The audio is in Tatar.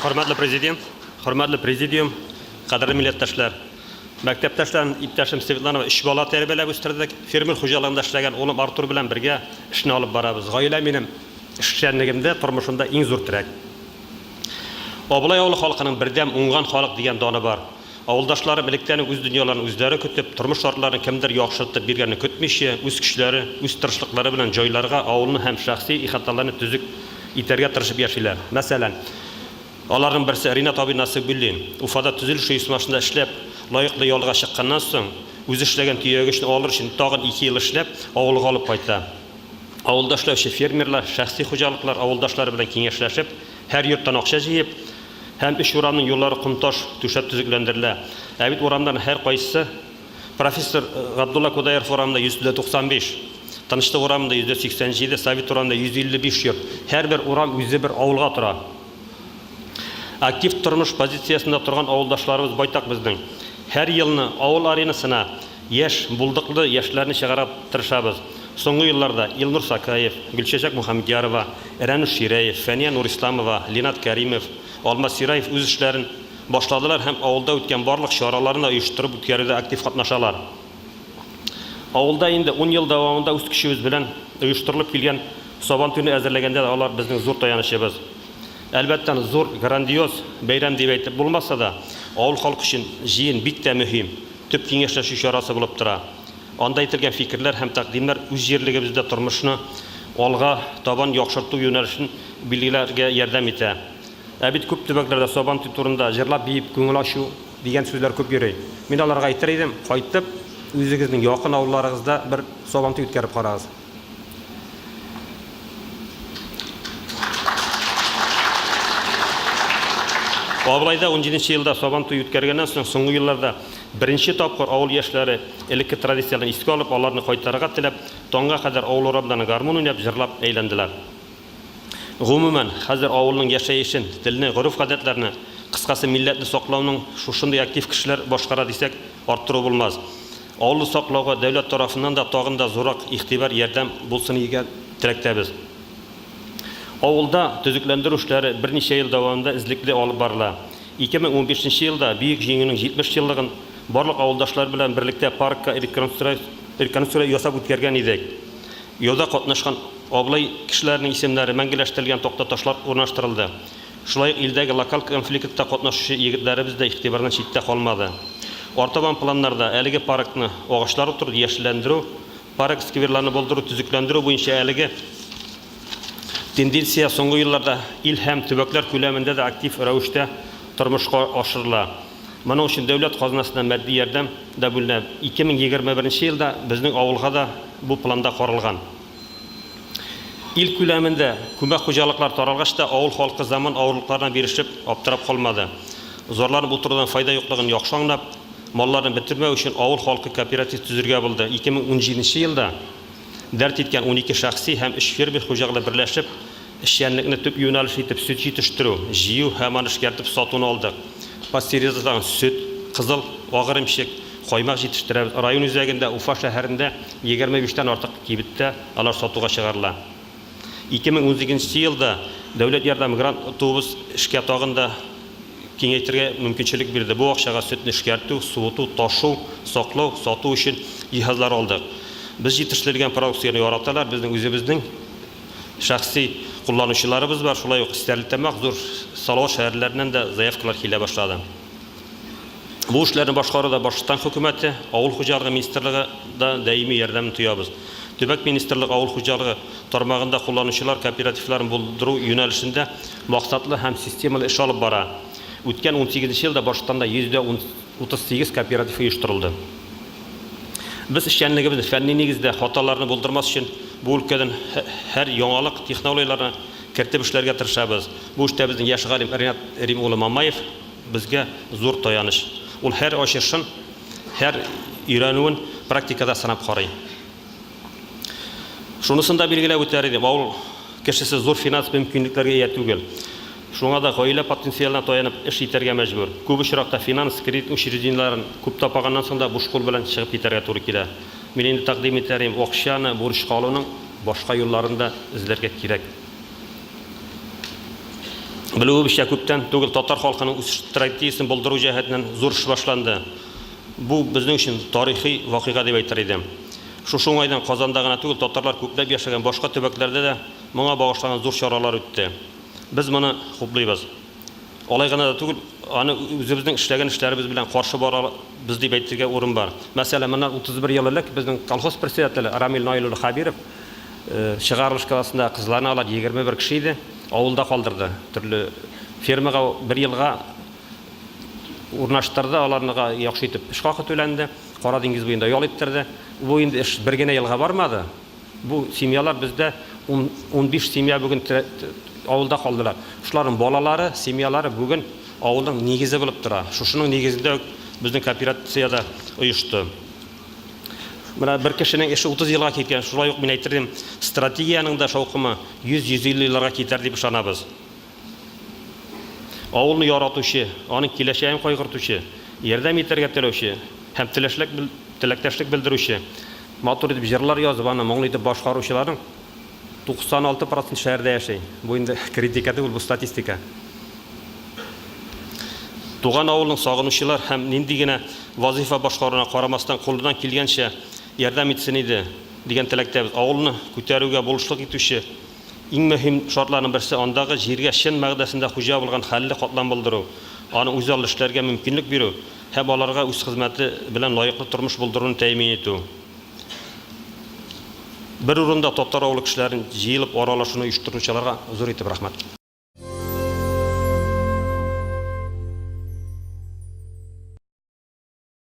Hurmatli prezident, qadrli millatdoshlar. Maktabdoshlar iptashim Svetlana va ish bola tarbiyalab o'stirdik. Fermer xo'jaligida ishlagan o'g'lim Artur bilan birga ishni olib boramiz. G'oyalar mening ishchanligimda, turmushimda eng zo'r tirak. Oblay ovli xalqining birdam o'ngan xalq degan doni bor. Avldoshlari milkdan o'z dunyolarini o'zlari kutib, turmush shartlarini kimdir yaxshilatib berganini kutmishi, o'z kuchlari, o'z tirishliklari bilan joylarga ovulni ham shaxsiy ixatalarini tuzuk iterga tirishib yashaylar. Masalan, onlarning birisi Rinat abi Nasibulin Ufada tuzilish uyushmasida ishlab, loyiqli yo'lga chiqqandan so'ng o'zi ishlagan tuyog'ishni olish uchun tag'in 2 yil ishlab, ovulga olib qaytdi. Avuldoshlar, fermerlar, shaxsiy xo'jaliklar avuldoshlar bilan kengashlashib, har yurtdan o'qsha yeyib, hem ish o'ramning yo'llari qumtosh to'shab tuzuklandirildi. Abid o'ramdan har qaysisi professor Abdulla Kodayev o'ramida 195, Tanishli o'ramida 187, Sovet o'ramida 155 yurt. Har bir o'ram o'zi bir ovulga turadi. Aktiv turmush pozitsiyasida turgan avuldoshlarimiz boytaq bizning. Har yilni ovul arenasida yosh buldiqli yoshlarni chiqarib tirishamiz. So'nggi yillarda Ilnur Sakayev, Gulchechak Muhammadiyarova, Iranush Shirayev, Faniya Nurislamova, Linat Karimov, Olmas Sirayev o'z ishlarini boshladilar ham ovulda o'tgan barliq shoralarni uyushtirib o'tkazishda aktiv qatnashalar. Ovulda endi 10 yil davomida o'z kuchimiz bilan uyushtirilib kelgan Soban tuni azarlaganda ular bizning zo'r tayanishimiz. Albatta zo'r grandiyoz bayram deb aytib bo'lmasa-da, ovul xalqi uchun jiyin bitta muhim, tub kengashlash ishorasi bo'lib turadi. Onda aytilgan fikrlar ham taqdimlar o'z yerligimizda turmushni olg'a toban yaxshirtuv yo'nalishini bilgilarga yordam etadi. Abid ko'p tubaklarda Soban turida jirlab biyib ko'ngil oshu degan so'zlar ko'p yuradi. Men ularga aytar edim, qaytib o'zingizning yaqin ovullaringizda bir Soban o'tkazib qarasiz. Oblayda 17-yilda Soban to'y o'tkazgandan so'ng so'nggi yillarda birinchi topqir ovul yoshlari ilk traditsiyalarni isga olib, ularni qaytarga tilab, tonga qadar ovul o'ramdan garmon o'ynab, jirlab aylandilar. Umuman, hozir ovulning yashayishin, tilni, urf-odatlarini, qisqasi millatni saqlovning shunday aktiv kishilar boshqaradi desak, orttirib bo'lmas. Ovulni saqlovga davlat tomonidan da tog'inda zo'roq ig'tibor yordam bo'lsin degan tilakdamiz. Ovulda tuzuklantirish ishlari bir necha yil davomida izlikli olib boriladi. 2015-yilda Buyuk Jengning 70 yilligini barliq avuldoshlar bilan birlikda parkka rekonstruksiya yasab o'tkazgan edik. Yo'lda qatnashgan oblay kishilarning ismlari mangilashtirilgan to'xtatoshlar o'rnashtirildi. Shulay ildagi lokal konfliktda qatnashuvchi yigitlarimizda ig'tibordan chetda qolmadi. O'rtaban planlarda haligi parkni o'g'ishlar o'tirib yashillantiruv, park skverlarni bo'ldirib tuzuklantiruv bo'yicha haligi tendensiya so'nggi yillarda ilham tubaklar ko'lamida da aktiv ravishda turmushga oshiriladi. Mana o'sha davlat xazinasidan moddiy yordam da bo'linib, 2021-yilda bizning ovulga da bu planda qo'rilgan. İlk ko'lamida ko'mak xo'jaliklar taralg'achda ovul xalqi zamon ovullardan berishib, obtirab qolmadi. Zo'rlanib o'tirgan foyda yo'qligini yaxshi anglab, mollarni bitirmay uchun ovul xalqi kooperativ tuzilgan bo'ldi. 2017-yilda dard etgan 12 shaxsiy ham ish fermer xo'jaliklar birlashib, ishyanlikni tub yo'nalish etib sut yetishtiruv, jiyu hamon ishkartib sotuvni oldik. Pasterizatsiya sut, qizil, og'irimshik, qo'ymoq yetishtirib, rayon o'zagida Ufa shaharida 25 dan ortiq kibitda ular sotuvga chiqariladi. 2018-yilda davlat yordami grant avtobus ishga tog'inda kengaytirishga mumkinchilik berdi. Bu o'xshagan sutni ishkartuv, suvituv, toshuv, saqlov, sotuv uchun jihozlar oldik. Biz yetishtirilgan produksiyani yoratalar, bizning o'zimizning shaxsiy qo'llanuvchilarimiz bor. Shulay istalgan maqzur Salor shaharlaridan da zaявкалар kela boshladi. Bu ishlarni boshqaruvda Boshqirdiston hukumatı, Ovul xo'jaligi ministrligida doimiy yordam tuyamiz. Tubak ministrligi ovul xo'jaligi tarmog'ida qo'llanuvchilar kooperativlarini bo'ldiruv yo'nalishida maqsadli ham sistemali ish olib boradi. O'tgan 18-yilda Boshqirdistonda 138 kooperativ uyushtirildi. Biz ishchanligimizni fanniy negizda xatolarni bo'ldirmas uchun bu o'lkadan har yangilik texnologiyalarni kiritib ishlarga tirishamiz. Bu ishda bizning yosh g'alim Rinat Rimuli Mamayev bizga zo'r tayonish. U har oshirsin, har o'rganuvin praktikada sanab qaraydi. Shunisidan da belgilab o'tar edim. Ovul kishisi zo'r finans mumkinliklarga ega tugul. Shunga da g'oyila potensialdan to'yanib ish etarga majbur. Ko'p uchraqda finans kredit uchrejenilarini ko'p topgandan so'ng da bo'sh qo'l bilan chiqib ketarga to'g'ri keladi. Men endi taqdim etarim o'qishani, bo'rish qoluning boshqa yo'llarini izlarga kerak. Bilүүbезчә, күптән түгел татар халкының үсеш стратегиясын булдыру җәһәтеннән зур эш башланды. Бу безнең өчен тарихи вакыйга дип әйтер идем. Шушы уңайдан Казанда гына түгел, татарлар күпләп яшәгән башка төбәкләрдә дә моңа багышланган зур чаралар үтте. Без моны хуплыйбыз. Алай гына да түгел, аны үзебезнең эшләгән эшләребез белән каршы бара без дип әйтергә урын бар. Мәсәлән, моннан 31 ел элек безнең колхоз председателе Рамил Наилул Хабиров чыгарылыш классында кызларны алып 21 кеше иде, авылда калдырды. Төрле фермага 1 елга урнаштырды, аларга яхшы итеп эш хакы түләнде, Кара диңгез буенда ял иттерде. Бу инде эш бер генә елга бармады. Бу семьялар бездә 15 семья бүген авылда калдылар. Шуларның балалары, семьялары бүген авылның нигезе булып тора. Шушының нигезендә безнең кооперациядә оешты. Менә бер кешенең эше 30 елга киткән, шулай ук мин әйтердем, стратегияның да шаукымы 100-150 елларга китәр дип ышанабыз. Авылны яратучы, аның киләчәген кайгыртучы, ярдәм итәргә теләүче һәм теләктәшлек белдерүче, матур итеп җырлар язып, аны моңлы итеп башкаручыларның 96% шәһәрдә яши. Бу инде критика түгел, бу статистика. Туган авылның сагынучылар һәм нинди генә вазифа башкаруына карамастан кулдан килгәнчә ярдәм итсен иде дигән теләктәбез. Авылны күтәрүгә булышлык итүче иң мөһим шартларның берсе андагы җиргә чын мәгънәсендә хуҗа булган хәлле катлам булдыру, аны үз алды эшләргә мөмкинлек бирү һәм аларга үз хезмәте белән лаеклы тормыш булдыруны тәэмин итү. Бер урында татар авылы кешеләрен җыелып аралашуны оештыручыларга зур итеп рәхмәт.